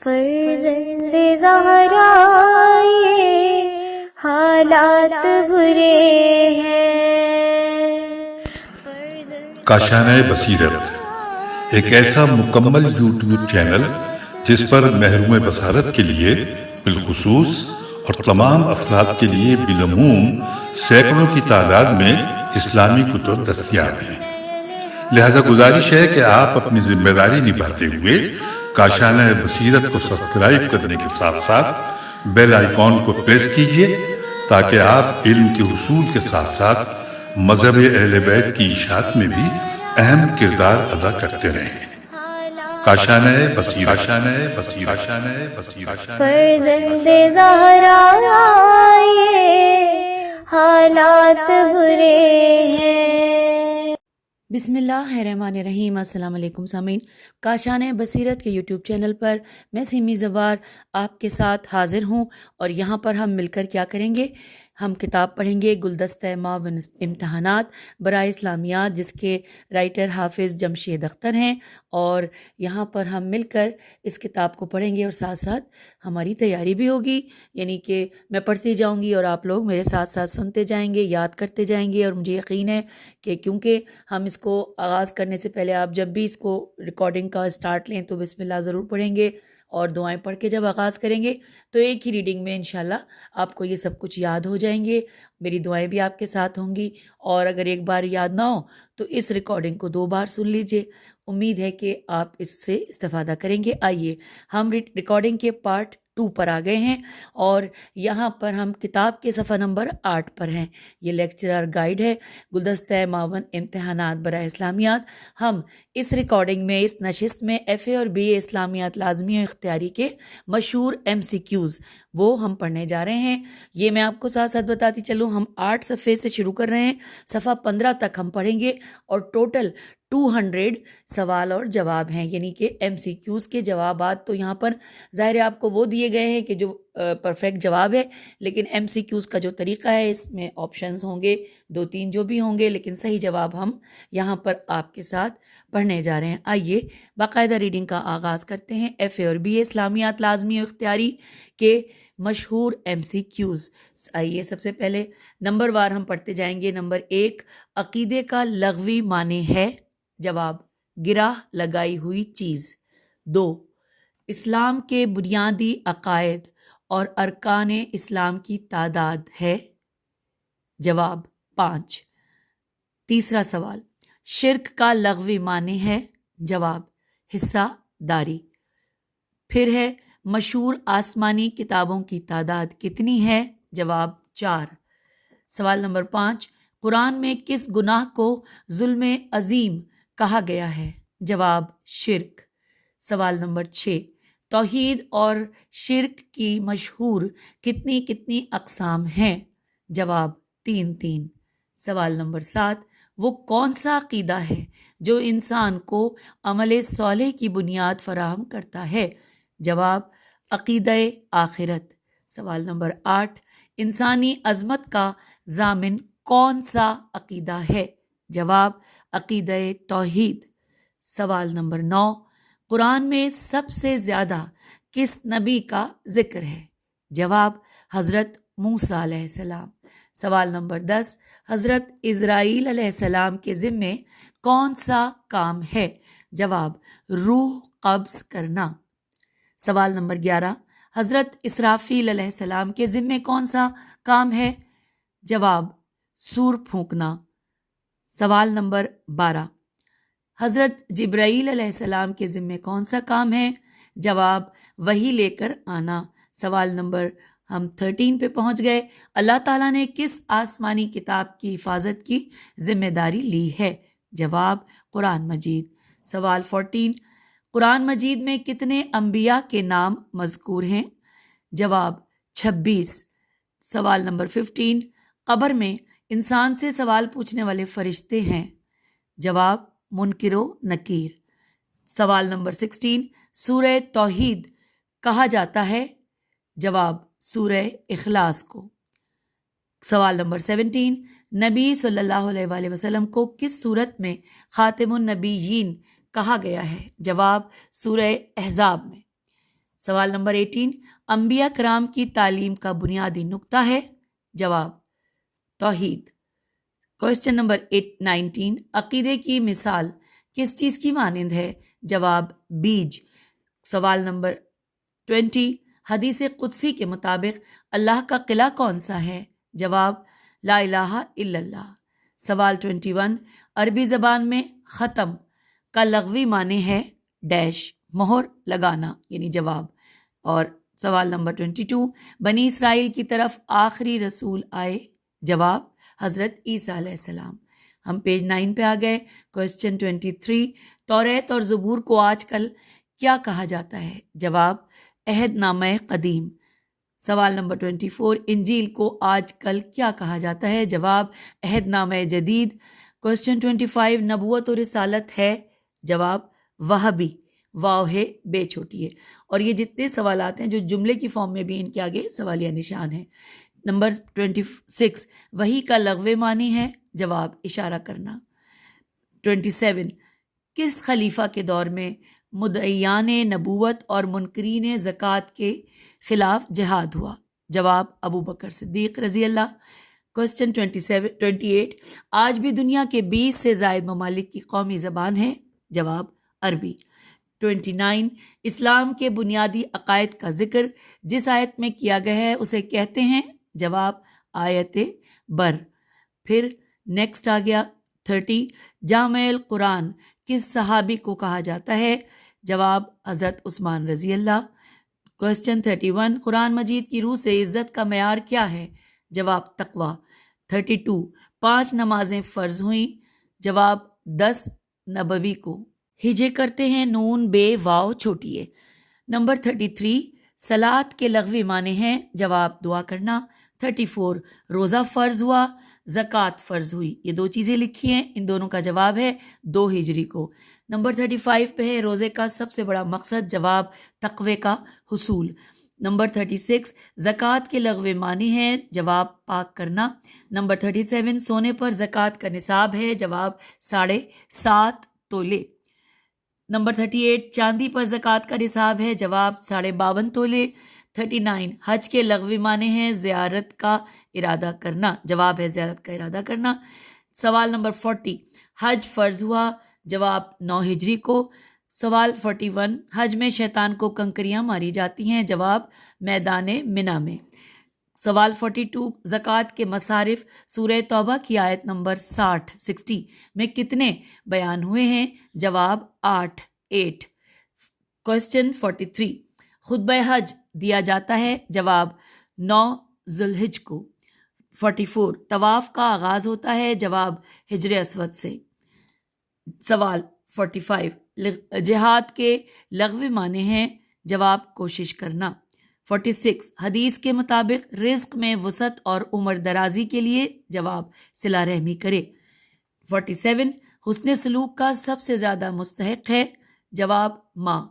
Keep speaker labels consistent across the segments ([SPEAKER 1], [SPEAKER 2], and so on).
[SPEAKER 1] فرزند زہرا یہ حالات برے ہیں۔
[SPEAKER 2] کاشانہ بصیرت ایک ایسا مکمل یوٹیوب چینل جس پر محروم بصارت کے لیے بالخصوص اور تمام افراد کے لیے بالعموم سینکڑوں کی تعداد میں اسلامی کتب دستیاب ہیں۔ لہذا گزارش ہے کہ آپ اپنی ذمہ داری نبھاتے ہوئے کاشانہ بصیرت کو سبسکرائب کرنے کے ساتھ ساتھ بیل آئیکن کو پریس کیجیے تاکہ آپ علم کے حصول کے ساتھ ساتھ مذہب اہل بیت کی اشاعت میں بھی اہم کردار ادا کرتے رہیں۔ کاشانہ بصیرت۔
[SPEAKER 1] فرزند زہرا یہ حالات برے ہیں۔
[SPEAKER 3] بسم اللہ الرحمن الرحیم۔ السلام علیکم سامعین، کاشانہ بصیرت کے یوٹیوب چینل پر میں سیمی زوار آپ کے ساتھ حاضر ہوں، اور یہاں پر ہم مل کر کیا کریں گے؟ ہم کتاب پڑھیں گے گلدستہ معاون امتحانات برائے اسلامیات، جس کے رائٹر حافظ جمشید اختر ہیں، اور یہاں پر ہم مل کر اس کتاب کو پڑھیں گے اور ساتھ ساتھ ہماری تیاری بھی ہوگی، یعنی کہ میں پڑھتی جاؤں گی اور آپ لوگ میرے ساتھ ساتھ سنتے جائیں گے، یاد کرتے جائیں گے۔ اور مجھے یقین ہے کہ کیونکہ ہم اس کو آغاز کرنے سے پہلے آپ جب بھی اس کو ریکارڈنگ کا اسٹارٹ لیں تو بسم اللہ ضرور پڑھیں گے، اور دعائیں پڑھ کے جب آغاز کریں گے تو ایک ہی ریڈنگ میں انشاءاللہ آپ کو یہ سب کچھ یاد ہو جائیں گے۔ میری دعائیں بھی آپ کے ساتھ ہوں گی، اور اگر ایک بار یاد نہ ہو تو اس ریکارڈنگ کو 2 بار سن لیجئے۔ امید ہے کہ آپ اس سے استفادہ کریں گے۔ آئیے ہم ریکارڈنگ کے پارٹ 2 پر آ گئے ہیں، اور یہاں پر ہم کتاب کے صفحہ نمبر 8 پر ہیں۔ یہ لیکچرر گائیڈ ہے گلدستہ معاون امتحانات برائے اسلامیات۔ ہم اس ریکارڈنگ میں، اس نشست میں ایف اے اور بی اے اسلامیات لازمی و اختیاری کے مشہور MCQs وہ ہم پڑھنے جا رہے ہیں۔ یہ میں آپ کو ساتھ ساتھ بتاتی چلوں، ہم 8 صفحے سے شروع کر رہے ہیں، صفحہ 15 تک ہم پڑھیں گے، اور ٹوٹل 200 سوال اور جواب ہیں، یعنی کہ MCQs کے جوابات تو یہاں پر ظاہر ہے آپ کو وہ دیے گئے ہیں کہ جو پرفیکٹ جواب ہے، لیکن MCQs کا جو طریقہ ہے اس میں آپشنز ہوں گے 2-3 جو بھی ہوں گے، لیکن صحیح جواب ہم یہاں پر آپ کے ساتھ پڑھنے جا رہے ہیں۔ آئیے باقاعدہ ریڈنگ کا آغاز کرتے ہیں۔ ایف اے اور بی اے اسلامیات لازمی و اختیاری کے مشہور MCQs۔ آئیے سب سے پہلے نمبر وار ہم پڑھتے جائیں گے۔ نمبر 1، عقیدے کا لغوی معنی ہے؟ جواب، گرہ لگائی ہوئی چیز۔ 2، اسلام کے بنیادی عقائد اور ارکان اسلام کی تعداد ہے؟ جواب، 5۔ تیسرا سوال، شرک کا لغوی معنی ہے؟ جواب، حصہ داری۔ پھر ہے، مشہور آسمانی کتابوں کی تعداد کتنی ہے؟ جواب، 4۔ سوال نمبر 5، قرآن میں کس گناہ کو ظلم عظیم کہا گیا ہے؟ جواب، شرک۔ سوال نمبر 6، توحید اور شرک کی مشہور کتنی اقسام ہیں؟ جواب، 3۔ سوال نمبر 7، وہ کون سا عقیدہ ہے جو انسان کو عمل صالح کی بنیاد فراہم کرتا ہے؟ جواب، عقیدہ آخرت۔ سوال نمبر 8، انسانی عظمت کا ضامن کون سا عقیدہ ہے؟ جواب، عقیدہ توحید۔ سوال نمبر 9، قرآن میں سب سے زیادہ کس نبی کا ذکر ہے؟ جواب، حضرت موسیٰ علیہ السلام۔ سوال نمبر 10، حضرت اسرائیل علیہ السلام کے ذمے کون سا کام ہے؟ جواب، روح قبض کرنا۔ سوال نمبر 11، حضرت اسرافیل علیہ السلام کے ذمے کون سا کام ہے؟ جواب، سور پھونکنا۔ سوال نمبر 12، حضرت جبرائیل علیہ السلام کے ذمے کون سا کام ہے؟ جواب، وحی لے کر آنا۔ سوال نمبر ہم 13 پہ پہنچ گئے، اللہ تعالیٰ نے کس آسمانی کتاب کی حفاظت کی ذمہ داری لی ہے؟ جواب، قرآن مجید۔ سوال 14، قرآن مجید میں کتنے انبیاء کے نام مذکور ہیں؟ جواب، 26۔ سوال نمبر 15، قبر میں انسان سے سوال پوچھنے والے فرشتے ہیں؟ جواب، منکر و نکیر۔ سوال نمبر 16، سورہ توحید کہا جاتا ہے؟ جواب، سورہ اخلاص کو۔ سوال نمبر 17، نبی صلی اللہ علیہ وآلہ وسلم کو کس صورت میں خاتم النبیین کہا گیا ہے؟ جواب، سورہ احزاب میں۔ سوال نمبر 18 انبیاء کرام کی تعلیم کا بنیادی نقطہ ہے؟ جواب توحید۔ کوشچن نمبر 19 عقیدے کی مثال کس چیز کی مانند ہے؟ جواب بیج۔ سوال نمبر 20 حدیث قدسی کے مطابق اللہ کا قلعہ کون سا ہے؟ جواب لا الہ الا اللہ۔ سوال 21 عربی زبان میں ختم کا لغوی معنی ہے ڈیش مہر لگانا یعنی جواب۔ اور سوال نمبر 22 بنی اسرائیل کی طرف آخری رسول آئے؟ جواب حضرت عیسیٰ علیہ السلام۔ ہم پیج 9 پہ آ گئے۔ کوشچن 23 توریت اور زبور کو آج کل کیا کہا جاتا ہے؟ جواب عہد نامہ قدیم۔ سوال نمبر 24 انجیل کو آج کل کیا کہا جاتا ہے؟ جواب عہد نامہ جدید۔ کوشچن 25 نبوت اور رسالت ہے؟ جواب وہابی، واو ہے بے چھوٹی ہے۔ اور یہ جتنے سوالات ہیں جو جملے کی فارم میں بھی ان کے آگے سوالیہ نشان ہے۔ نمبر 26 وحی کا لغوی معنی ہے؟ جواب اشارہ کرنا۔ 27 کس خلیفہ کے دور میں مدعیان نبوت اور منکرین زکوٰۃ کے خلاف جہاد ہوا؟ جواب ابو بکر صدیق رضی اللہ۔ کوشچن 28 آج بھی دنیا کے 20 سے زائد ممالک کی قومی زبان ہے؟ جواب عربی۔ 29 اسلام کے بنیادی عقائد کا ذکر جس آیت میں کیا گیا ہے اسے کہتے ہیں؟ جواب آیت بر۔ پھر نیکسٹ آ گیا 30 جامع القرآن کس صحابی کو کہا جاتا ہے؟ جواب حضرت عثمان رضی اللہ۔ کوشچن 31 قرآن مجید کی روح سے عزت کا معیار کیا ہے؟ جواب تقویٰ۔ 32 5 نمازیں فرض ہوئیں؟ جواب 10 نبوی کو۔ ہجے کرتے ہیں نون بے واو چھوٹی ہے۔ نمبر 33 صلاۃ کے لغوی معنی ہیں؟ جواب دعا کرنا۔ 34 روزہ فرض ہوا، زکوٰۃ فرض ہوئی، یہ دو چیزیں لکھی ہیں، ان دونوں کا جواب ہے 2 ہجری کو۔ نمبر 35 پہ ہے روزے کا سب سے بڑا مقصد؟ جواب تقوی کا حصول۔ نمبر 36 زکوٰۃ کے لغوی معنی ہے؟ جواب پاک کرنا۔ نمبر 37 سونے پر زکوٰۃ کا نصاب ہے؟ جواب 7.5 تولے۔ نمبر 38 چاندی پر زکوٰۃ کا نصاب ہے؟ جواب 52.5 تولے۔ 39 حج کے لغوی معنی ہیں؟ زیارت کا ارادہ کرنا، جواب ہے زیارت کا ارادہ کرنا۔ سوال نمبر 40 حج فرض ہوا؟ جواب 9 ہجری کو۔ سوال 41 حج میں شیطان کو کنکریاں ماری جاتی ہیں؟ جواب میدان منا میں۔ سوال 42 زکوٰۃ کے مصارف سورہ توبہ کی آیت نمبر 60 میں کتنے بیان ہوئے ہیں؟ جواب 8۔ کوشچن 43 خطبہ حج دیا جاتا ہے؟ جواب 9 ذوالحج کو۔ 44 طواف کا آغاز ہوتا ہے؟ جواب حجر اسود سے۔ سوال 45 جہاد کے لغوی معنی ہیں؟ جواب کوشش کرنا۔ 46 حدیث کے مطابق رزق میں وسعت اور عمر درازی کے لیے؟ جواب صلہ رحمی کرے۔ 47 حسن سلوک کا سب سے زیادہ مستحق ہے؟ جواب ماں۔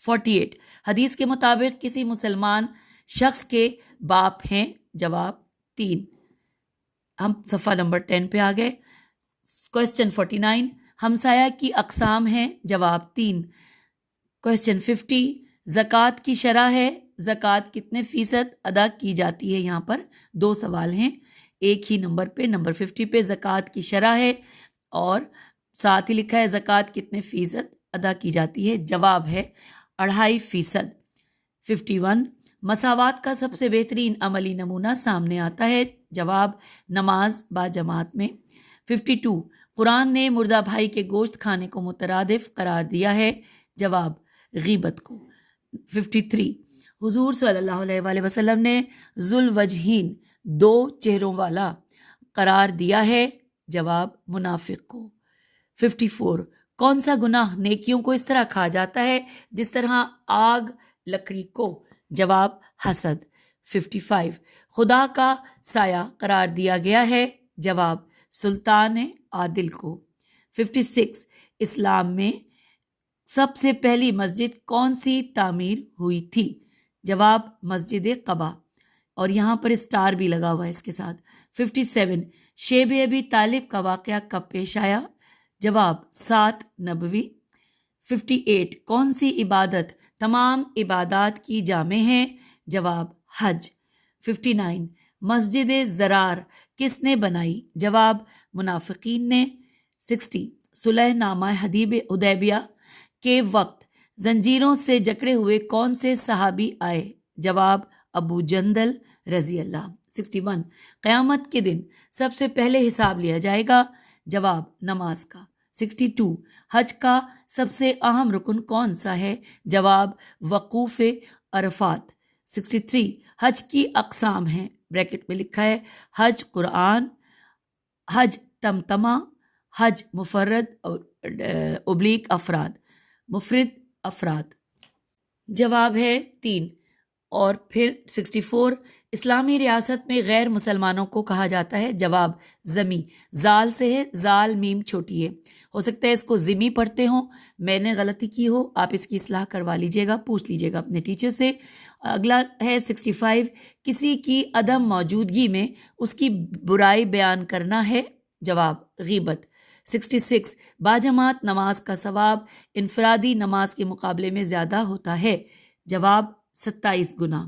[SPEAKER 3] 48 حدیث کے مطابق کسی مسلمان شخص کے باپ ہیں؟ جواب 3۔ ہم صفحہ نمبر 10 پہ آ گئے۔ کوشچن 49 ہمسایہ کی اقسام ہیں؟ جواب 3۔ کوشچن 50 زکوٰۃ کی شرح ہے؟ زکوٰۃ کتنے فیصد ادا کی جاتی ہے؟ یہاں پر 2 سوال ہیں ایک ہی نمبر پہ۔ نمبر 50 پہ زکوٰۃ کی شرح ہے اور ساتھ ہی لکھا ہے زکوٰۃ کتنے فیصد ادا کی جاتی ہے؟ جواب ہے 2.5%۔ 51 مساوات کا سب سے بہترین عملی نمونہ سامنے آتا ہے؟ جواب نماز با جماعت میں۔ 52 قرآن نے مردہ بھائی کے گوشت کھانے کو مترادف قرار دیا ہے؟ جواب غیبت کو۔ 53 حضور صلی اللہ علیہ وآلہ وسلم نے ذو الوجہین 2 چہروں والا قرار دیا ہے؟ جواب منافق کو۔ 54 کون سا گناہ نیکیوں کو اس طرح کھا جاتا ہے جس طرح آگ لکڑی کو؟ جواب حسد۔ 55 خدا کا سایہ قرار دیا گیا ہے؟ جواب سلطان عادل کو۔ 56 اسلام میں سب سے پہلی مسجد کون سی تعمیر ہوئی تھی؟ جواب مسجد قباء، اور یہاں پر اسٹار بھی لگا ہوا ہے اس کے ساتھ۔ 57 شیب ابی طالب کا واقعہ کب پیش آیا؟ جواب 7 نبوی۔ 58 کون سی عبادت تمام عبادات کی جامع ہے؟ جواب حج۔ 59 مسجد زرار کس نے بنائی؟ جواب منافقین نے۔ 60 صلح نامہ حدیبیہ کے وقت زنجیروں سے جکڑے ہوئے کون سے صحابی آئے؟ جواب ابو جندل رضی اللہ۔ 61 قیامت کے دن سب سے پہلے حساب لیا جائے گا؟ جواب نماز کا۔ 62 حج کا سب سے اہم رکن کون سا ہے؟ جواب وقوف عرفات۔ 63 حج کی اقسام ہیں، بریکٹ میں لکھا ہے حج قرآن، حج تمتمہ، حج مفرد اور مفرد افراد۔ جواب ہے 3۔ اور پھر 64 اسلامی ریاست میں غیر مسلمانوں کو کہا جاتا ہے؟ جواب زمی، زال سے ہے، زال میم چھوٹی ہے، ہو سکتا ہے اس کو زمی پڑھتے ہوں، میں نے غلطی کی ہو، آپ اس کی اصلاح کروا لیجئے گا، پوچھ لیجئے گا اپنے ٹیچر سے۔ اگلا ہے 65 کسی کی عدم موجودگی میں اس کی برائی بیان کرنا ہے؟ جواب غیبت۔ 66 باجماعت نماز کا ثواب انفرادی نماز کے مقابلے میں زیادہ ہوتا ہے؟ جواب 27 گنا۔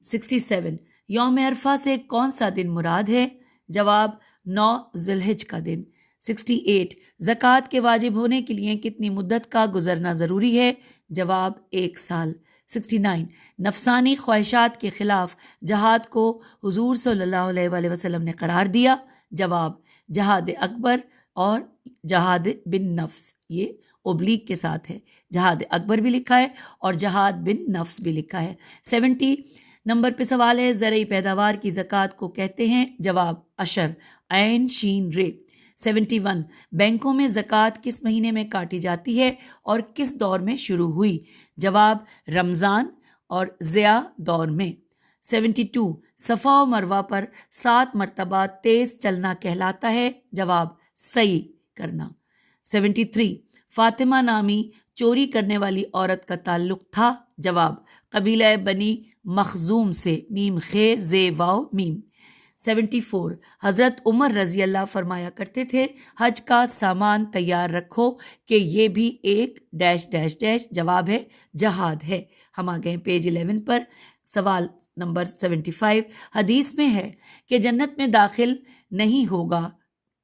[SPEAKER 3] 67 یوم عرفہ سے کون سا دن مراد ہے؟ جواب 9 ذی الحجہ کا دن۔ 68 زکوٰۃ کے واجب ہونے کے لیے کتنی مدت کا گزرنا ضروری ہے؟ جواب 1 سال۔ 69 نفسانی خواہشات کے خلاف جہاد کو حضور صلی اللہ علیہ وآلہ وسلم نے قرار دیا؟ جواب جہاد اکبر اور جہاد بن نفس، یہ اوبلیک کے ساتھ ہے، جہاد اکبر بھی لکھا ہے اور جہاد بن نفس بھی لکھا ہے۔ 70 نمبر پہ سوال ہے زرعی پیداوار کی زکوٰۃ کو کہتے ہیں؟ جواب عشر، عین شین رے۔ 71 بینکوں میں زکوٰۃ کس مہینے میں کاٹی جاتی ہے اور کس دور میں شروع ہوئی؟ جواب رمضان اور ضیاء دور میں۔ 72 صفا و مروہ پر 7 مرتبہ تیز چلنا کہلاتا ہے؟ جواب سعی کرنا۔ 73 فاطمہ نامی چوری کرنے والی عورت کا تعلق تھا؟ جواب قبیلہ بنی مخزوم سے، میم خے زے واو میم۔ 74 حضرت عمر رضی اللہ فرمایا کرتے تھے حج کا سامان تیار رکھو کہ یہ بھی ایک ڈیش ڈیش ڈیش، جواب ہے جہاد ہے۔ ہم آ گئے پیج 11 پر، سوال نمبر 75 حدیث میں ہے کہ جنت میں داخل نہیں ہوگا؟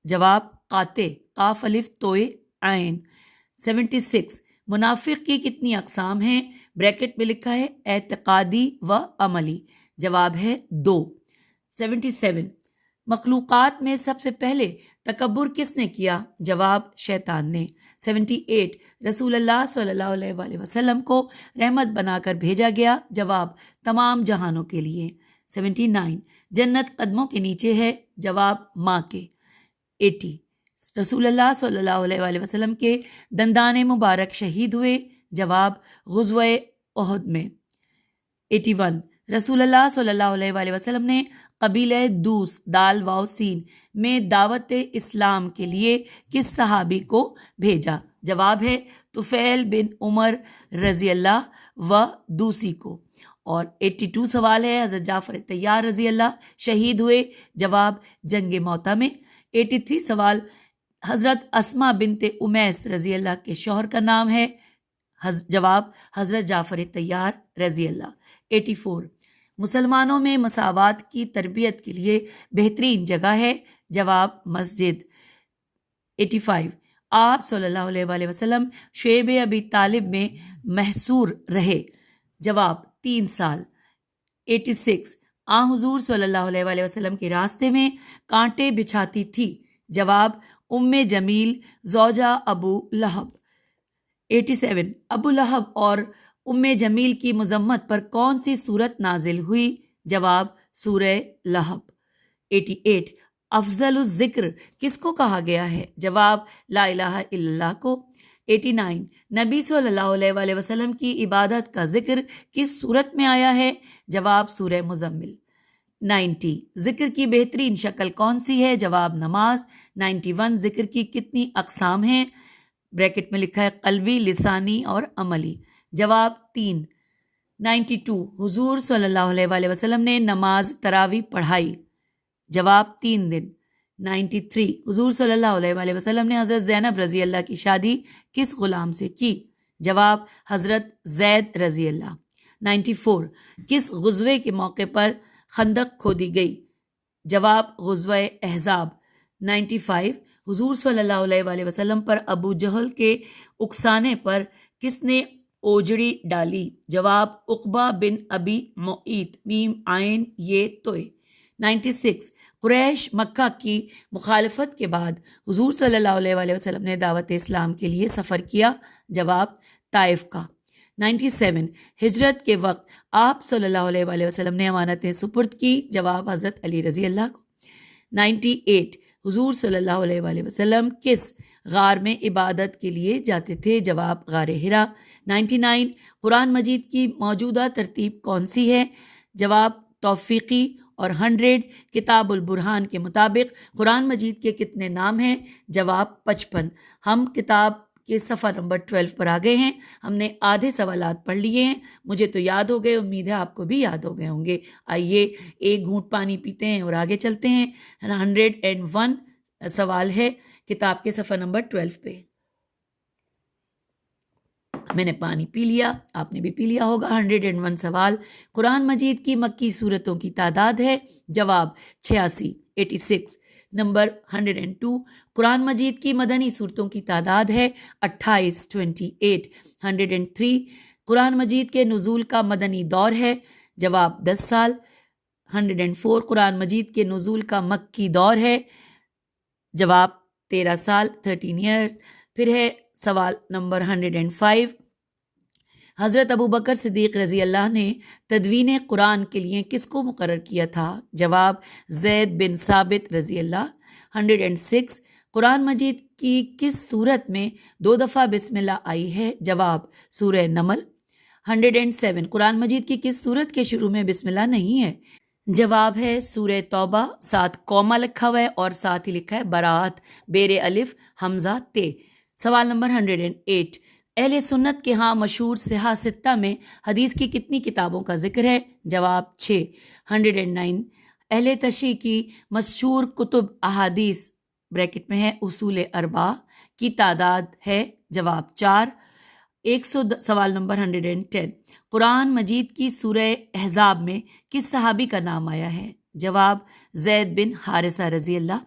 [SPEAKER 3] جواب قاطع، قاف الف توئے عین۔ 76 منافق کی کتنی اقسام ہیں؟ بریکٹ میں لکھا ہے اعتقادی و عملی، جواب ہے 2۔ 77 مخلوقات میں سب سے پہلے تکبر کس نے کیا؟ جواب شیطان نے۔ 78 رسول اللہ صلی اللہ علیہ وآلہ وسلم کو رحمت بنا کر بھیجا گیا؟ جواب تمام جہانوں کے لیے۔ 79 جنت قدموں کے نیچے ہے؟ جواب ماں کے۔ 80 رسول اللہ صلی اللہ علیہ وآلہ وسلم کے دندان مبارک شہید ہوئے؟ جواب غزوہ احد میں۔ 81 رسول اللہ صلی اللہ علیہ وآلہ وسلم نے قبیلہ دوس دال واو سین میں دعوت اسلام کے لیے کس صحابی کو بھیجا؟ جواب ہے طفیل بن عمر رضی اللہ و دوسی کو۔ اور 82 سوال ہے حضرت جعفر طیار رضی اللہ شہید ہوئے؟ جواب جنگ موتا میں۔ 83 سوال حضرت اسما بنت امیس رضی اللہ کے شوہر کا نام ہے؟ جواب حضرت جعفر طیار رضی اللہ۔ 84 مسلمانوں میں مساوات کی تربیت کے لیے بہترین جگہ ہے؟ جواب مسجد۔ 85 آپ صلی اللہ علیہ وآلہ وسلم شعیب ابی طالب میں محصور رہے؟ جواب 3 سال۔ 86 حضور صلی اللہ علیہ وآلہ وسلم کے راستے میں کانٹے بچھاتی تھی؟ جواب ام جمیل زوجہ ابو لہب۔ 87 ابو لہب اور ام جمیل کی مذمت پر کون سی صورت نازل ہوئی؟ جواب سورہ لہب۔ 88 افضل الذکر کس کو کہا گیا ہے؟ جواب لا الہ الا اللہ کو۔ 89 نبی صلی اللہ علیہ وآلہ وسلم کی عبادت کا ذکر کس صورت میں آیا ہے؟ جواب سورہ مزمل۔ 90 ذکر کی بہترین شکل کون سی ہے؟ جواب نماز۔ 91 ذکر کی کتنی اقسام ہیں؟ بریکٹ میں لکھا ہے قلبی، لسانی اور عملی، جواب 3۔ 92 حضور صلی اللہ علیہ وآلہ وسلم نے نماز تراویح پڑھائی؟ جواب 3 دن۔ 93 حضور صلی اللہ علیہ وآلہ وسلم نے حضرت زینب رضی اللہ کی شادی کس غلام سے کی؟ جواب حضرت زید رضی اللہ۔ 94 کس غزوے کے موقع پر خندق کھودی گئی؟ جواب غزوہ احزاب۔ 95 حضور صلی اللہ علیہ وآلہ وسلم پر ابو جہل کے اکسانے پر کس نے اوجڑی ڈالی؟ جواب عقبہ بن ابی معیط، میم عین یہ توئے۔ 96 قریش مکہ کی مخالفت کے بعد حضور صلی اللہ علیہ وآلہ وسلم نے دعوت اسلام کے لیے سفر کیا؟ جواب طائف کا۔ 97 ہجرت کے وقت آپ صلی اللہ علیہ وآلہ وسلم نے امانتیں سپرد کی؟ جواب حضرت علی رضی اللہ کو۔ 98 حضور صلی اللہ علیہ وآلہ وسلم کس غار میں عبادت کے لیے جاتے تھے؟ جواب غار حرا۔ 99 قرآن مجید کی موجودہ ترتیب کون سی ہے؟ جواب توفیقی۔ اور 100 کتاب البرہان کے مطابق قرآن مجید کے کتنے نام ہیں؟ جواب 55۔ ہم کتاب کے صفحہ نمبر 12 پر آ گئے ہیں۔ ہم نے آدھے سوالات پڑھ لیے ہیں، مجھے تو یاد ہو گئے، امید ہے آپ کو بھی یاد ہو گئے ہوں گے۔ آئیے ایک گھونٹ پانی پیتے ہیں اور آگے چلتے ہیں۔ 101 سوال ہے کتاب کے صفحہ نمبر 12 پہ۔ میں نے پانی پی لیا، آپ نے بھی پی لیا ہوگا۔ 101 سوال، قرآن مجید کی مکی صورتوں کی تعداد ہے؟ جواب 86۔ نمبر 102 قرآن مجید کی مدنی صورتوں کی تعداد ہے؟ 28۔ 103 قرآن مجید کے نزول کا مدنی دور ہے؟ جواب 10 سال۔ 104 قرآن مجید کے نزول کا مکی دور ہے؟ جواب 13 سال، 13 ایئرز۔ پھر ہے سوال نمبر 105، حضرت ابوبکر صدیق رضی اللہ نے تدوین قرآن کے لیے کس کو مقرر کیا تھا؟ جواب زید بن ثابت رضی اللہ۔ 106 قرآن مجید کی کس صورت میں 2 دفعہ بسم اللہ آئی ہے؟ جواب سورہ نمل۔ 107 قرآن مجید کی کس صورت کے شروع میں بسم اللہ نہیں ہے؟ جواب ہے سورہ توبہ، ساتھ کوما لکھا ہوا ہے اور ساتھ ہی لکھا ہے براءت، بیر الف حمزہ تے۔ سوال نمبر 108 اہل سنت کے ہاں مشہور صحاح ستہ میں حدیث کی کتنی کتابوں کا ذکر ہے؟ جواب 6۔ 109 اہل تشیع کی مشہور کتب احادیث بریکٹ میں ہے اصول اربعہ کی تعداد ہے؟ جواب 4۔ سوال نمبر 110 قرآن مجید کی سورہ احزاب میں کس صحابی کا نام آیا ہے؟ جواب زید بن حارثہ رضی اللہ۔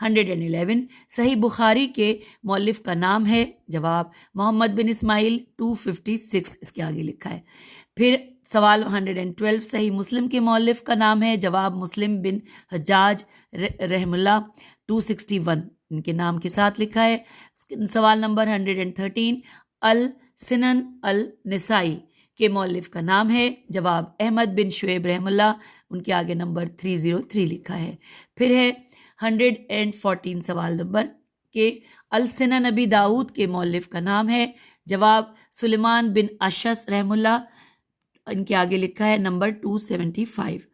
[SPEAKER 3] 111 صحیح بخاری کے مؤلف کا نام ہے؟ جواب محمد بن اسماعیل۔ 256 اس کے آگے لکھا ہے۔ پھر سوال 112 صحیح مسلم کے مؤلف کا نام ہے؟ جواب مسلم بن حجاج رحم اللہ۔ 261 ان کے نام کے ساتھ لکھا ہے۔ سوال نمبر 113 السنن النسائی کے مؤلف کا نام ہے؟ جواب احمد بن شعیب رحم اللہ، ان کے آگے نمبر 303 لکھا ہے۔ پھر ہے 114 سوال نمبر کہ السنن نبی داؤد کے مؤلف کا نام ہے؟ جواب سلیمان بن اشعث رحم اللہ، ان کے آگے لکھا ہے نمبر 275۔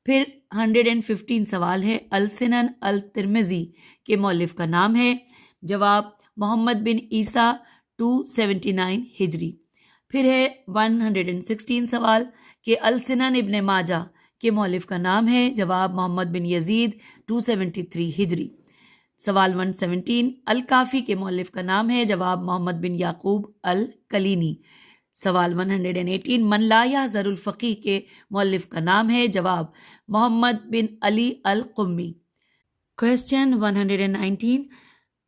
[SPEAKER 3] پھر 115 سوال ہے السنن الترمذی کے مؤلف کا نام ہے؟ جواب محمد بن عیسیٰ۔ 279 ہجری۔ پھر ہے 116 سوال کہ السنن ابن ماجہ کے مؤلف کا نام ہے؟ جواب محمد بن یزید۔ 273 ہجری۔ سوال 117 الکافی کے مؤلف کا نام ہے؟ جواب محمد بن یعقوب الکلینی۔ سوال 118 من لا یحذر الفقیہ کے مؤلف کا نام ہے؟ جواب محمد بن علی القمی۔ کویسچن 119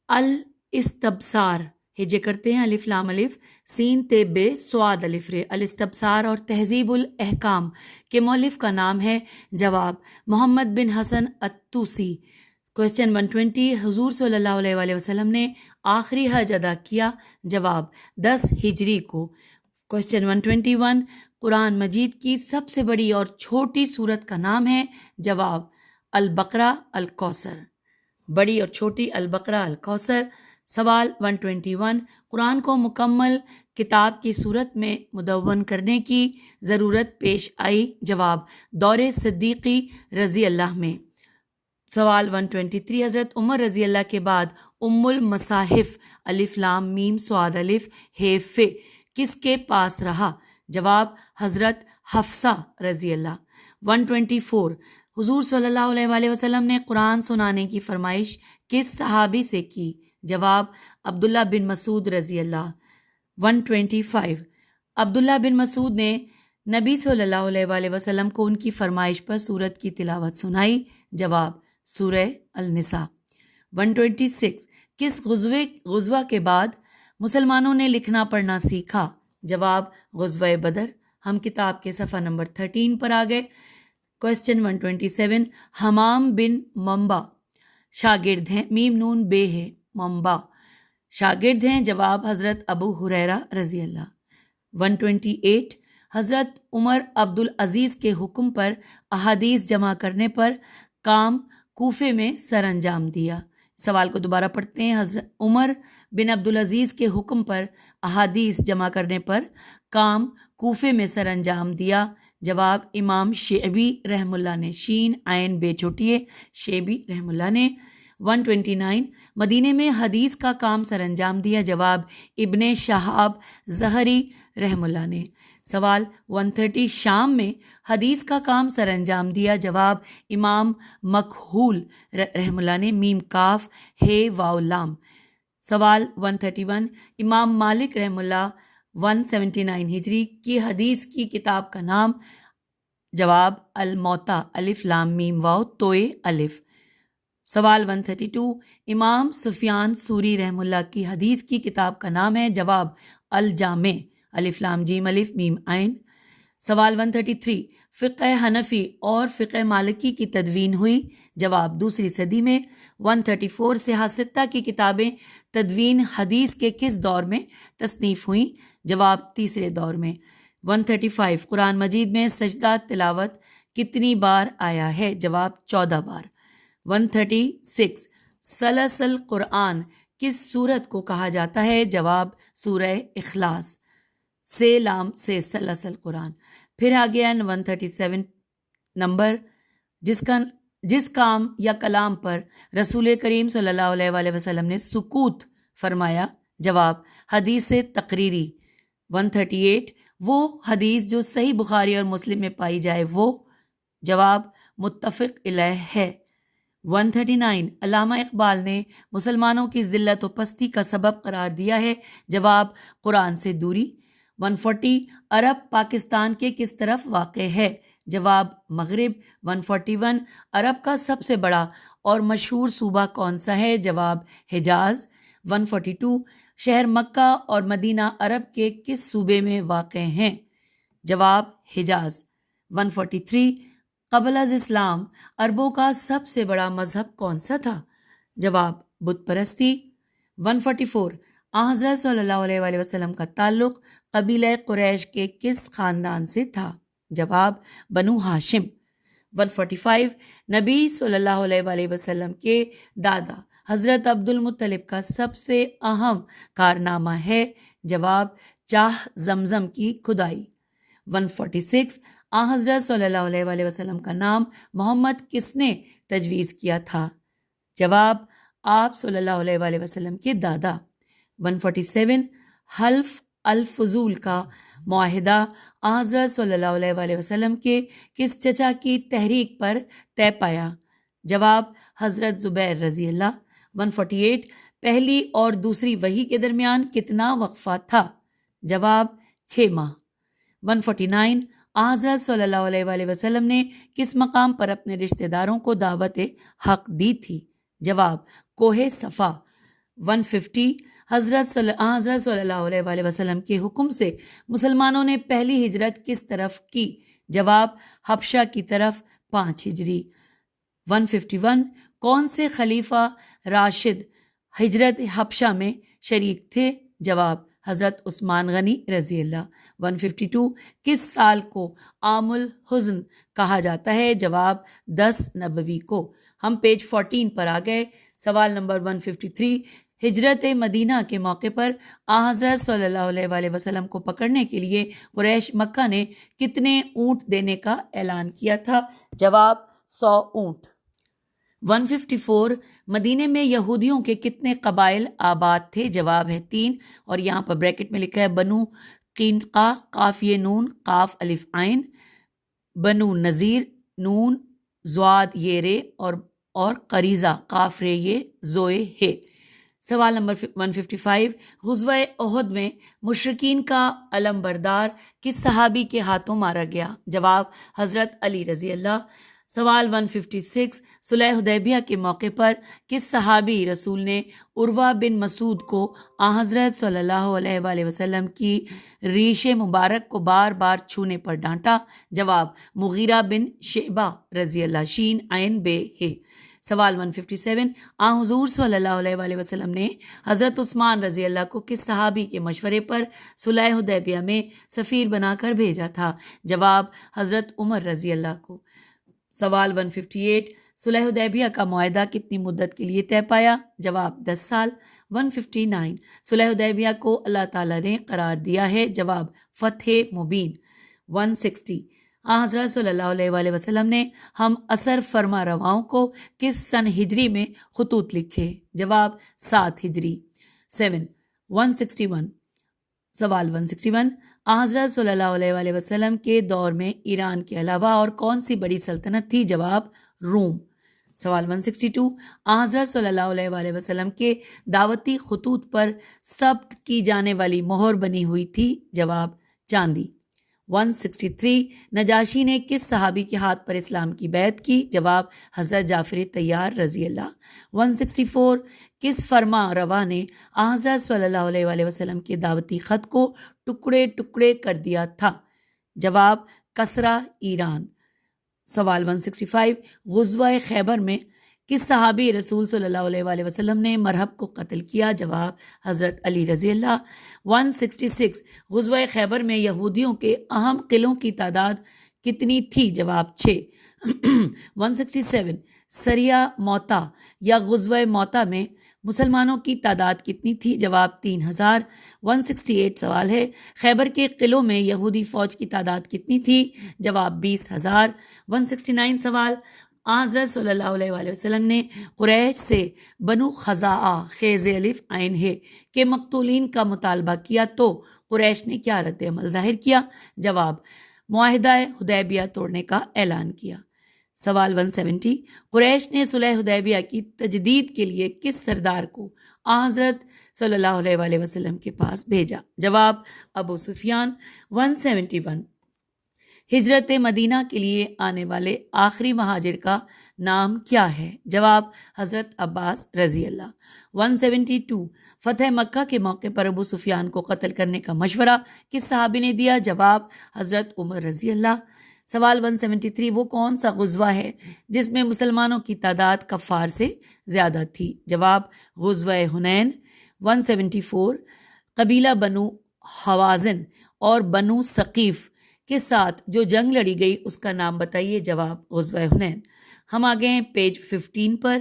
[SPEAKER 3] الاستبصار ہجے کرتے ہیں الف لام الف سین تے بے سواد الف رے الاستبصار اور تہذیب الاحکام کے مؤلف کا نام ہے؟ جواب محمد بن حسن الطوسی۔ کویسچن 120 حضور صلی اللہ علیہ وآلہ وسلم نے آخری حج ادا کیا؟ جواب 10 ہجری کو۔ کویسچن 121 قرآن مجید کی سب سے بڑی اور چھوٹی سورت کا نام ہے؟ جواب البقرہ الکوثر۔ بڑی اور چھوٹی البقرہ الکوثر۔ سوال 121 قرآن کو مکمل کتاب کی صورت میں مدون کرنے کی ضرورت پیش آئی؟ جواب دور صدیقی رضی اللہ میں۔ سوال 123 حضرت عمر رضی اللہ کے بعد ام المصاحف الف لام میم صاد الف ہ ف کس کے پاس رہا؟ جواب حضرت حفصہ رضی اللہ۔ 124 حضور صلی اللہ علیہ وآلہ وسلم نے قرآن سنانے کی فرمائش کس صحابی سے کی؟ جواب عبداللہ بن مسعود رضی اللہ۔ 125 عبداللہ بن مسعود نے نبی صلی اللہ علیہ وآلہ وسلم کو ان کی فرمائش پر سورت کی تلاوت سنائی؟ جواب سورہ النساء۔ 126 کس غزوہ کے بعد مسلمانوں نے لکھنا پڑھنا سیکھا؟ جواب غزوہ بدر۔ ہم کتاب کے صفحہ نمبر 13 پر آ گئے۔ کوسچن 127 حمام بن منبع شاگرد ہیں؟ میم نون بے ہے، منبع شاگرد ہیں؟ جواب حضرت ابو ہریرہ رضی اللہ۔ 128 حضرت عمر عبدالعزیز کے حکم پر احادیث جمع کرنے پر کام کوفے میں سر انجام دیا۔ سوال کو دوبارہ پڑھتے ہیں۔ حضرت عمر بن عبدالعزیز کے حکم پر احادیث جمع کرنے پر کام کوفے میں سر انجام دیا؟ جواب امام شعبی رحم اللہ نے، شین عین بے چھوٹیے شعبی رحم اللہ نے۔ 129 مدینے میں حدیث کا کام سر انجام دیا؟ جواب ابن شہاب زہری رحم اللہ نے۔ سوال 130 شام میں حدیث کا کام سر انجام دیا؟ جواب امام مکحول رحم اللہ نے، میم کاف ہے واو لام۔ سوال 131 امام مالک رحم اللہ 179 ہجری کی حدیث کی کتاب کا نام؟ جواب الموطا الف لام میم واو توئے الف۔ سوال 132 امام سفیان سوری رحم اللہ کی حدیث کی کتاب کا نام ہے؟ جواب الجامع الف لام جیم الف میم عین۔ سوال 133 فقہ حنفی اور فقہ مالکی کی تدوین ہوئی؟ جواب دوسری صدی میں۔ 134 صحاح ستہ کی کتابیں تدوین حدیث کے کس دور میں تصنیف ہوئیں؟ جواب تیسرے دور میں۔ 135 قرآن مجید میں سجدہ تلاوت کتنی بار آیا ہے؟ جواب 14 بار۔ 136 سلسل قرآن کس سورت کو کہا جاتا ہے؟ جواب سورہ اخلاص۔ سے لام سے سلسل قرآن۔ پھر آ گیا 137 نمبر جس کام یا کلام پر رسول کریم صلی اللہ علیہ وآلہ وسلم نے سکوت فرمایا؟ جواب حدیث تقریری۔ 138 وہ حدیث جو صحیح بخاری اور مسلم میں پائی جائے وہ؟ جواب متفق علیہ ہے۔ 139 علامہ اقبال نے مسلمانوں کی ذلت و پستی کا سبب قرار دیا ہے؟ جواب قرآن سے دوری۔ 140 عرب پاکستان کے کس طرف واقع ہے؟ جواب مغرب۔ 141 عرب کا سب سے بڑا اور مشہور صوبہ کون سا ہے؟ جواب حجاز۔ 142 شہر مکہ اور مدینہ عرب کے کس صوبے میں واقع ہیں؟ جواب حجاز۔ 143 قبل از اسلام عربوں کا سب سے بڑا مذہب کون سا تھا؟ جواب بت پرستی۔ 144 حضرت صلی اللہ علیہ وآلہ وسلم کا تعلق قبیلہ قریش کے کس خاندان سے تھا؟ جواب بنو ہاشم۔ 145 نبی صلی اللہ علیہ وآلہ وسلم کے دادا حضرت عبد المطلب کا سب سے اہم کارنامہ ہے؟ جواب چاہ زمزم کی کھدائی۔ 146 حضرت صلی اللہ علیہ وآلہ وسلم کا نام محمد کس نے تجویز کیا تھا؟ جواب آپ صلی اللہ علیہ وآلہ وسلم کے دادا۔ 147 حلف الفضول کا معاہدہ حضرت صلی اللہ علیہ وآلہ وسلم کے کس چچا کی تحریک پر طے پایا؟ جواب حضرت زبیر رضی اللہ۔ 148 پہلی اور دوسری وحی کے درمیان کتنا وقفہ تھا؟ جواب 6 ماہ۔ 149 حضرت صلی اللہ علیہ وآلہ وسلم نے کس مقام پر اپنے رشتہ داروں کو دعوت حق دی تھی؟ جواب کوہ صفا۔ 150 حضرت صلی اللہ علیہ وآلہ وسلم کے حکم سے مسلمانوں نے پہلی ہجرت کس طرف کی؟ جواب حبشہ کی طرف 5 ہجری۔ 151 کون سے خلیفہ راشد ہجرت حبشہ میں شریک تھے؟ جواب حضرت عثمان غنی رضی اللہ۔ 152 کس سال کو عام الحزن کہا جاتا ہے؟ جواب 10 نبوی کو۔ ہم پیج 14 پر آ گئے۔ سوال نمبر 153 ہجرت مدینہ کے موقع پر حضرت صلی اللہ علیہ وآلہ وسلم کو پکڑنے کے لیے قریش مکہ نے کتنے اونٹ دینے کا اعلان کیا تھا؟ جواب 100 اونٹ۔ 154 مدینے میں یہودیوں کے کتنے قبائل آباد تھے؟ جواب ہے 3، اور یہاں پر بریکٹ میں لکھا ہے بنو قینقاع قاف یہ نون قاف الف عین، بنو نذیر نون زواد یہ رے اور قریظہ قاف رے یہ زوئے ہے۔ سوال نمبر 155، غزوہ احد میں مشرکین کا علم بردار کس صحابی کے ہاتھوں مارا گیا؟ جواب حضرت علی رضی اللہ۔ سوال 156، صلح حدیبیہ کے موقع پر کس صحابی رسول نے عروہ بن مسعود کو حضرت صلی اللہ علیہ وآلہ وسلم کی ریش مبارک کو بار بار چھونے پر ڈانٹا؟ جواب مغیرہ بن شعبہ رضی اللہ، شین عین بے ہے۔ سوال 157، حضور صلی اللہ علیہ وآلہ وسلم نے حضرت عثمان رضی اللہ کو کس صحابی کے مشورے پر صلح حدیبیہ میں سفیر بنا کر بھیجا تھا؟ جواب حضرت عمر رضی اللہ کو۔ سوال 158، صلح حدیبیہ کا معاہدہ کتنی مدت کے لیے طے پایا؟ جواب 10 سال۔ 159، صلح حدیبیہ کو اللہ تعالیٰ نے قرار دیا ہے؟ جواب فتح مبین۔ 160، حضرت صلی اللہ علیہ وآلہ وسلم نے ہم اثر فرما رواؤں کو کس سن ہجری میں خطوط لکھے؟ جواب 7 ہجری۔ 161، سوال 161، حضرت صلی اللہ علیہ وآلہ وسلم کے دور میں ایران کے علاوہ اور کون سی بڑی سلطنت تھی؟ جواب روم۔ سوال 162، حضرت صلی اللہ علیہ وآلہ وسلم کے دعوتی خطوط پر ثبت کی جانے والی مہر بنی ہوئی تھی؟ جواب چاندی۔ 163، نجاشی نے کس صحابی کے ہاتھ پر اسلام کی بیعت کی؟ جواب حضرت جعفر طیار رضی اللہ۔ 164، کس فرما روا نے حضرت صلی اللہ علیہ وآلہ وسلم کے دعوتی خط کو ٹکڑے ٹکڑے کر دیا تھا؟ جواب کسریٰ ایران۔ سوال 165، غزوہ خیبر میں کس صحابی رسول صلی اللہ علیہ وآلہ وسلم نے مرہب کو قتل کیا؟ جواب حضرت علی رضی اللہ۔ 166، غزوہ خیبر میں یہودیوں کے اہم قلعوں کی تعداد کتنی تھی؟ جواب 6۔ 167، سریہ موتا یا غزوہ موتا میں مسلمانوں کی تعداد کتنی تھی؟ جواب 3000۔ 168 سوال ہے، خیبر کے قلعوں میں یہودی فوج کی تعداد کتنی تھی؟ جواب 20,000۔ 169 سوال، حضرت صلی اللہ علیہ وآلہ وسلم نے قریش سے بنو خزاعہ خیز الف عین ہے کے مقتولین کا مطالبہ کیا تو قریش نے کیا رد عمل ظاہر کیا؟ جواب معاہدہ حدیبیہ توڑنے کا اعلان کیا۔ سوال 170، قریش نے صلح حدیبیہ کی تجدید کے لیے کس سردار کو حضرت صلی اللہ علیہ وآلہ وسلم کے پاس بھیجا؟ جواب ابو سفیان۔ 171، ہجرت مدینہ کے لیے آنے والے آخری مہاجر کا نام کیا ہے؟ جواب حضرت عباس رضی اللہ۔ 172، فتح مکہ کے موقع پر ابو سفیان کو قتل کرنے کا مشورہ کس صحابی نے دیا؟ جواب حضرت عمر رضی اللہ۔ سوال 173، وہ کون سا غزوہ ہے جس میں مسلمانوں کی تعداد کفار سے زیادہ تھی؟ جواب غزوہ حنین۔ 174، قبیلہ بنو حوازن اور بنو ثقیف کے ساتھ جو جنگ لڑی گئی اس کا نام بتائیے؟ جواب غزوہ حنین۔ ہم آگے ہیں پیج 15 پر۔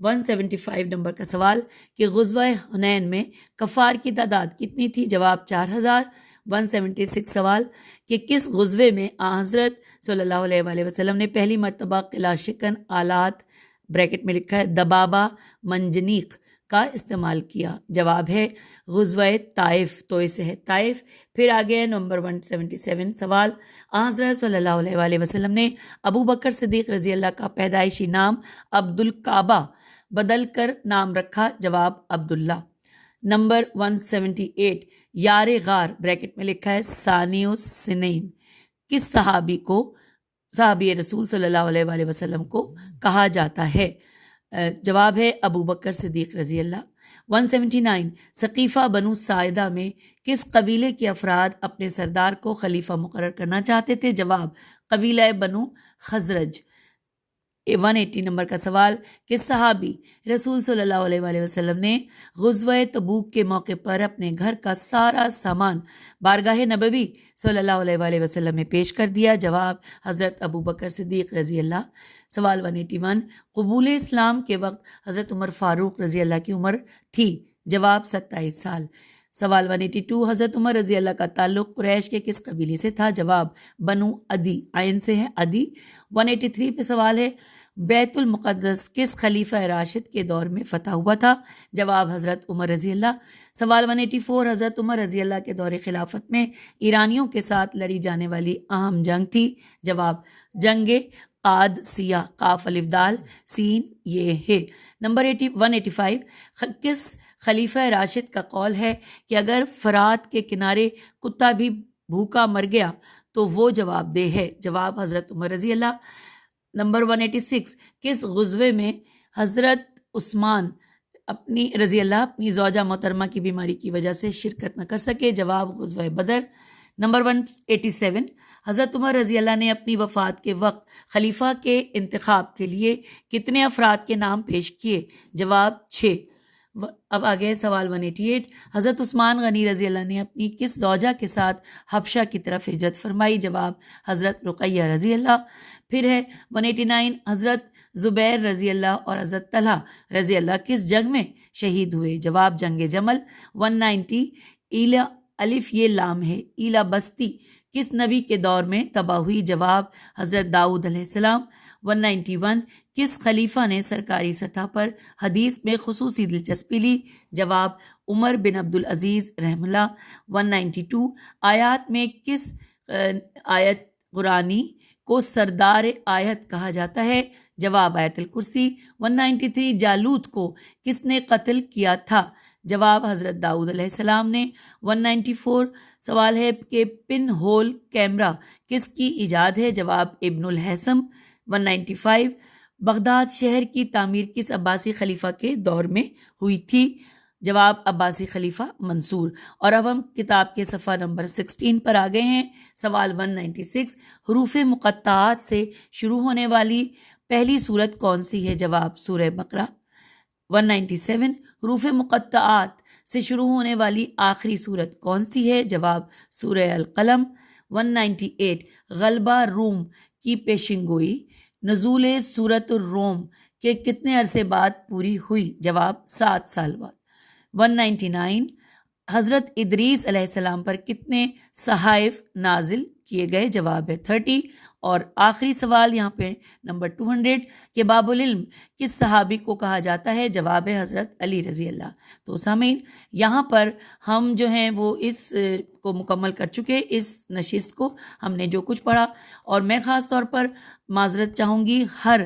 [SPEAKER 3] 175 نمبر کا سوال کہ غزوہ حنین میں کفار کی تعداد کتنی تھی؟ جواب 4000۔ 176 سوال کہ کس غزوے میں حضرت صلی اللہ علیہ وآلہ وسلم نے پہلی مرتبہ قلعہ شکن آلات بریکٹ میں لکھا ہے دبابہ منجنیق کا استعمال کیا؟ جواب ہے غزوہ طائف، تو سے ہے طائف۔ پھر آگے ہے نمبر 177 سوال، حضرت صلی اللہ علیہ وآلہ وسلم نے ابو بکر صدیق رضی اللہ کا پیدائشی نام عبد الکعبہ بدل کر نام رکھا؟ جواب عبداللہ۔ نمبر 178 یار غار بریکٹ میں لکھا ہے ثانی السنین کس صحابی رسول صلی اللہ علیہ وآلہ وسلم کو کہا جاتا ہے؟ جواب ہے ابو بکر صدیق رضی اللہ۔ 179 ثقیفہ بنو ساعدہ میں کس قبیلے کے افراد اپنے سردار کو خلیفہ مقرر کرنا چاہتے تھے؟ جواب قبیلہ بنو خزرج۔ 180 نمبر کا سوال کہ صحابی رسول صلی اللہ علیہ وآلہ وسلم نے غزوہ تبوک کے موقع پر اپنے گھر کا سارا سامان بارگاہ نبوی صلی اللہ علیہ وآلہ وسلم میں پیش کر دیا؟ جواب حضرت ابو بکر صدیق رضی اللہ۔ سوال 181 قبول اسلام کے وقت حضرت عمر فاروق رضی اللہ کی عمر تھی؟ جواب 27 سال۔ سوال 182 حضرت عمر رضی اللہ کا تعلق قریش کے کس قبیلے سے تھا؟ جواب بنو عدی، عین سے ہے عدی۔ 183 پہ سوال ہے بیت المقدس کس خلیفہ راشد کے دور میں فتح ہوا تھا؟ جواب حضرت عمر رضی اللہ۔ سوال 184 حضرت عمر رضی اللہ کے دور خلافت میں ایرانیوں کے ساتھ لڑی جانے والی اہم جنگ تھی؟ جواب جنگ قادسیہ، قاف الف دال سین یہ ہے۔ نمبر 185 کس خلیفہ راشد کا قول ہے کہ اگر فرات کے کنارے کتا بھی بھوکا مر گیا تو وہ جواب دہ ہے؟ جواب حضرت عمر رضی اللہ۔ نمبر 186، کس غزوے میں حضرت عثمان رضی اللہ اپنی زوجہ محترمہ کی بیماری کی وجہ سے شرکت نہ کر سکے؟ جواب غزوہ بدر۔ نمبر 187، حضرت عمر رضی اللہ نے اپنی وفات کے وقت خلیفہ کے انتخاب کے لیے کتنے افراد کے نام پیش کیے؟ جواب 6۔ اب آگے سوال 188، حضرت عثمان غنی رضی اللہ نے اپنی کس زوجہ کے ساتھ حبشہ کی طرف ہجرت فرمائی؟ جواب حضرت رقیہ رضی اللہ۔ پھر ہے 189، حضرت زبیر رضی اللہ اور حضرت طلحہ رضی اللہ کس جنگ میں شہید ہوئے؟ جواب جنگ جمل۔ 190، ایلا الف یہ لام ہے، ایلا بستی کس نبی کے دور میں تباہ ہوئی؟ جواب حضرت داؤد علیہ السلام۔ 191، کس خلیفہ نے سرکاری سطح پر حدیث میں خصوصی دلچسپی لی؟ جواب عمر بن عبدالعزیز رحمہ اللہ۔ 192، آیات میں کس آیت قرآنی کو سردار آیت کہا جاتا ہے؟ جواب آیت الکرسی۔ 193، جالوت کو کس نے قتل کیا تھا؟ جواب حضرت داؤد علیہ السلام نے۔ 194 سوال ہے کہ پن ہول کیمرہ کس کی ایجاد ہے؟ جواب ابن الحسم۔ 195 بغداد شہر کی تعمیر کس عباسی خلیفہ کے دور میں ہوئی تھی؟ جواب عباسی خلیفہ منصور۔ اور اب ہم کتاب کے صفحہ نمبر 16 پر آ گئے ہیں۔ سوال 196 حروف مقطعات سے شروع ہونے والی پہلی سورت کون سی ہے؟ جواب سورہ بقرہ۔ 197 حروف مقطعات سے شروع ہونے والی آخری سورت کون سی ہے؟ جواب سورہ القلم۔ 198 غلبہ روم کی پیشن گوئی نزول سورۃ الروم کے کتنے عرصے بعد پوری ہوئی؟ جواب 7 سال بعد۔ 199 حضرت ادریس علیہ السلام پر کتنے صحائف نازل کیے گئے؟ جواب ہے 30۔ اور آخری سوال یہاں پہ نمبر 200 کہ باب العلم کس صحابی کو کہا جاتا ہے؟ جواب ہے حضرت علی رضی اللہ۔ تو سامعین یہاں پر ہم جو ہیں وہ اس کو مکمل کر چکے، اس نشست کو ہم نے جو کچھ پڑھا، اور میں خاص طور پر معذرت چاہوں گی ہر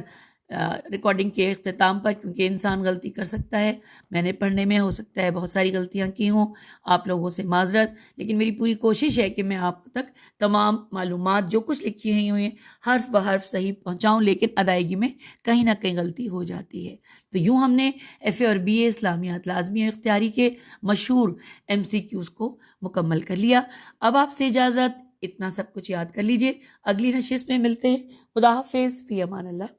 [SPEAKER 3] ریکارڈنگ کے اختتام پر، کیونکہ انسان غلطی کر سکتا ہے، میں نے پڑھنے میں ہو سکتا ہے بہت ساری غلطیاں کی ہوں، آپ لوگوں سے معذرت، لیکن میری پوری کوشش ہے کہ میں آپ تک تمام معلومات جو کچھ لکھی ہوئی ہیں حرف بحرف صحیح پہنچاؤں، لیکن ادائیگی میں کہیں نہ کہیں غلطی ہو جاتی ہے۔ تو یوں ہم نے ایف اے اور بی اے اسلامیات لازمی اور اختیاری کے مشہور MCQs کو مکمل کر لیا۔ اب آپ سے اجازت، اتنا سب کچھ یاد کر لیجئے، اگلی نشست میں ملتے ہیں۔ خدا حافظ، فی امان اللہ۔